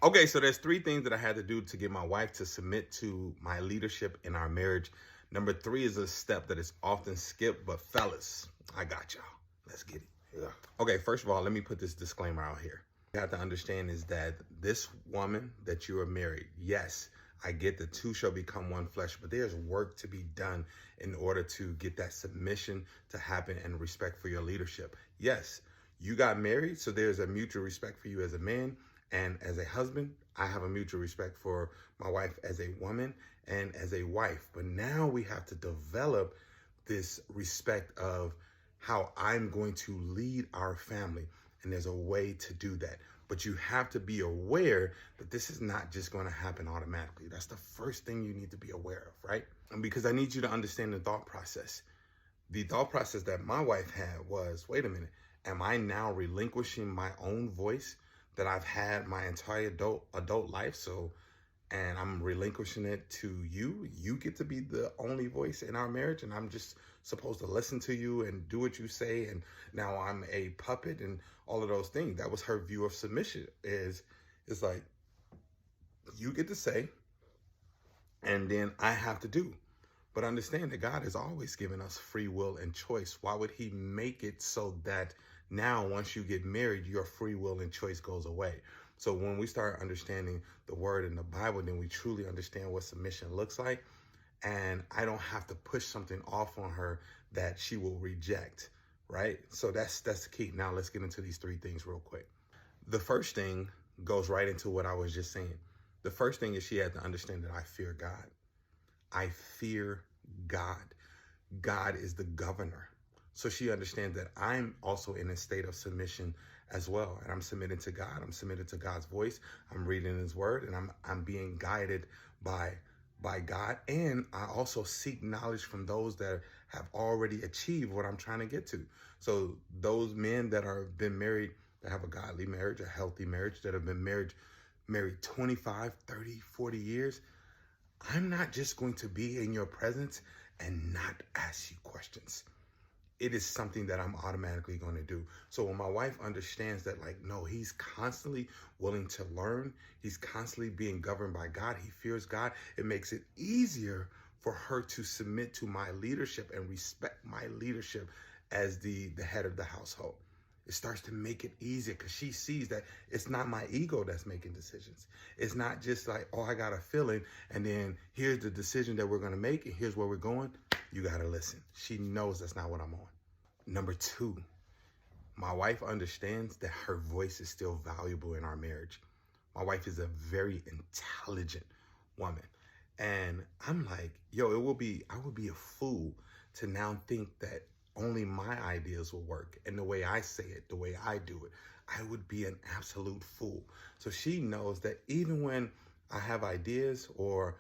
Okay, so there's three things that I had to do to get my wife to submit to my leadership in our marriage. Number three is a step that is often skipped, but fellas, I got y'all. Let's get it. Yeah. Okay, first of all, let me put this disclaimer out here. You have to understand is that this woman that you are married, yes, I get the two shall become one flesh, but there's work to be done in order to get that submission to happen and respect for your leadership. Yes, you got married, so there's a mutual respect for you as a man and as a husband. I have a mutual respect for my wife as a woman and as a wife. But now we have to develop this respect of how I'm going to lead our family. And there's a way to do that. But you have to be aware that this is not just going to happen automatically. That's the first thing you need to be aware of, right? And because I need you to understand the thought process. The thought process that my wife had was, wait a minute, am I now relinquishing my own voice that I've had my entire adult life? So, and I'm relinquishing it to you. You get to be the only voice in our marriage, and I'm just supposed to listen to you and do what you say. And now I'm a puppet and all of those things. That was her view of submission. Is like you get to say, and then I have to do. But understand that God has always given us free will and choice. Why would he make it so that now once you get married, your free will and choice goes away? So when we start understanding the word in the Bible, then we truly understand what submission looks like. And I don't have to push something off on her that she will reject, right? So that's the key. Now let's get into these three things real quick. The first thing goes right into what I was just saying. The first thing is she had to understand that I fear God. I fear God. God is the governor. So she understands that I'm also in a state of submission as well. And I'm submitting to God. I'm submitted to God's voice. I'm reading his word and I'm being guided by God. And I also seek knowledge from those that have already achieved what I'm trying to get to. So those men that are been married, that have a godly marriage, a healthy marriage, that have been married 25, 30, 40 years, I'm not just going to be in your presence and not ask you questions. It is something that I'm automatically going to do. So when my wife understands that, like, no, he's constantly willing to learn, he's constantly being governed by God, he fears God, it makes it easier for her to submit to my leadership and respect my leadership as the head of the household. It starts to make it easier because she sees that it's not my ego that's making decisions. It's not just like, oh, I got a feeling, and then here's the decision that we're going to make, and here's where we're going. You got to listen. She knows that's not what I'm on. Number two, my wife understands that her voice is still valuable in our marriage. My wife is a very intelligent woman. And I'm like, yo, I would be a fool to now think that only my ideas will work. And the way I say it, the way I do it, I would be an absolute fool. So she knows that even when I have ideas or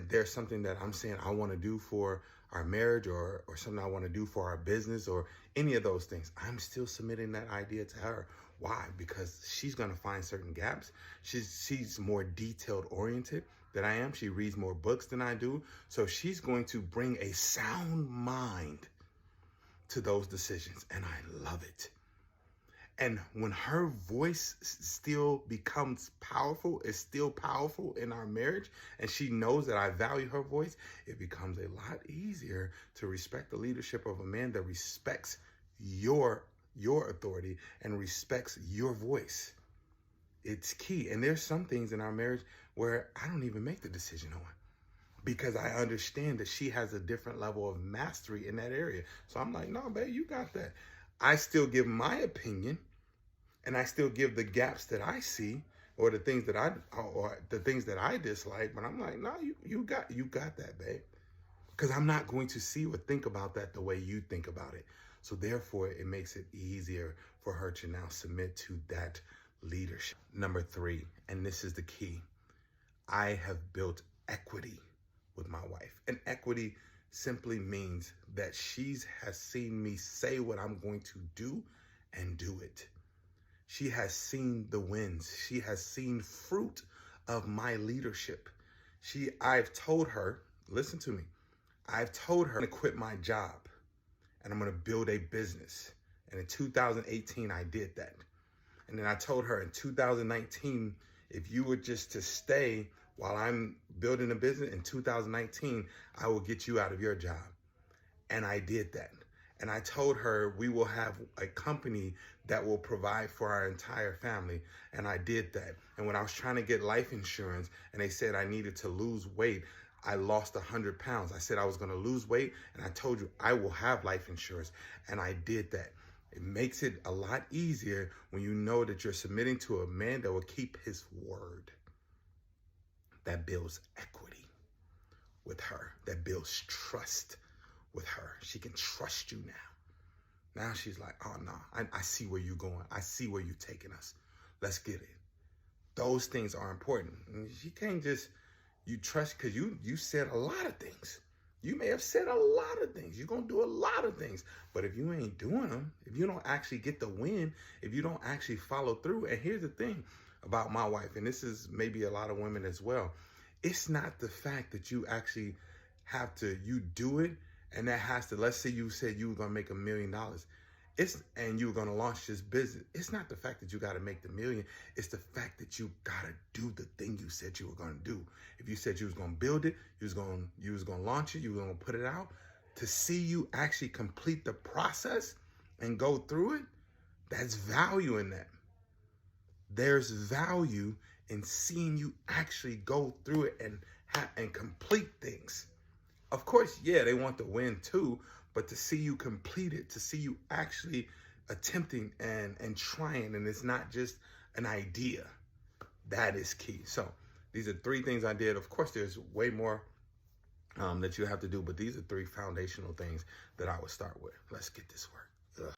there's something that I'm saying I want to do for our marriage or something I want to do for our business or any of those things, I'm still submitting that idea to her. Why? Because she's going to find certain gaps. She's more detailed oriented than I am. She reads more books than I do. So she's going to bring a sound mind to those decisions. And I love it. And when her voice still becomes powerful, is still powerful in our marriage, and she knows that I value her voice, it becomes a lot easier to respect the leadership of a man that respects your authority and respects your voice. It's key. And there's some things in our marriage where I don't even make the decision on because I understand that she has a different level of mastery in that area. So I'm like, no, babe, you got that. I still give my opinion and I still give the gaps that I see or the things that I dislike, but I'm like, no, you got that, babe. Because I'm not going to see or think about that the way you think about it. So therefore, it makes it easier for her to now submit to that leadership. Number three, and this is the key, I have built equity with my wife. And equity simply means that she has seen me say what I'm going to do and do it. She has seen the wins. She has seen fruit of my leadership. I've told her, listen to me, I've told her to quit my job and I'm going to build a business. And in 2018, I did that. And then I told her in 2019, if you were just to stay while I'm building a business in 2019, I will get you out of your job. And I did that. And I told her we will have a company that will provide for our entire family. And I did that. And when I was trying to get life insurance and they said I needed to lose weight, I lost 100 pounds. I said I was going to lose weight. And I told you I will have life insurance. And I did that. It makes it a lot easier when you know that you're submitting to a man that will keep his word. That builds equity with her. That builds trust with her. She can trust you now. Now she's like, oh no, I see where you're going. I see where you're taking us. Let's get it. Those things are important. And you can't just, you trust, because you said a lot of things. You may have said a lot of things. You're going to do a lot of things. But if you ain't doing them, if you don't actually get the win, if you don't actually follow through, and here's the thing about my wife, and this is maybe a lot of women as well, it's not the fact that you actually have to, you do it, and that has to, let's say you said you were going to make $1 million. And you were going to launch this business. It's not the fact that you got to make the million. It's the fact that you got to do the thing you said you were going to do. If you said you was going to build it, you was going to launch it, you were going to put it out, to see you actually complete the process and go through it, that's value in that. There's value in seeing you actually go through it and complete things. Of course, yeah, they want the win too, but to see you complete it, to see you actually attempting and trying, and it's not just an idea, that is key. So these are 3 things I did. Of course, there's way more that you have to do, but these are 3 foundational things that I would start with. Let's get this work.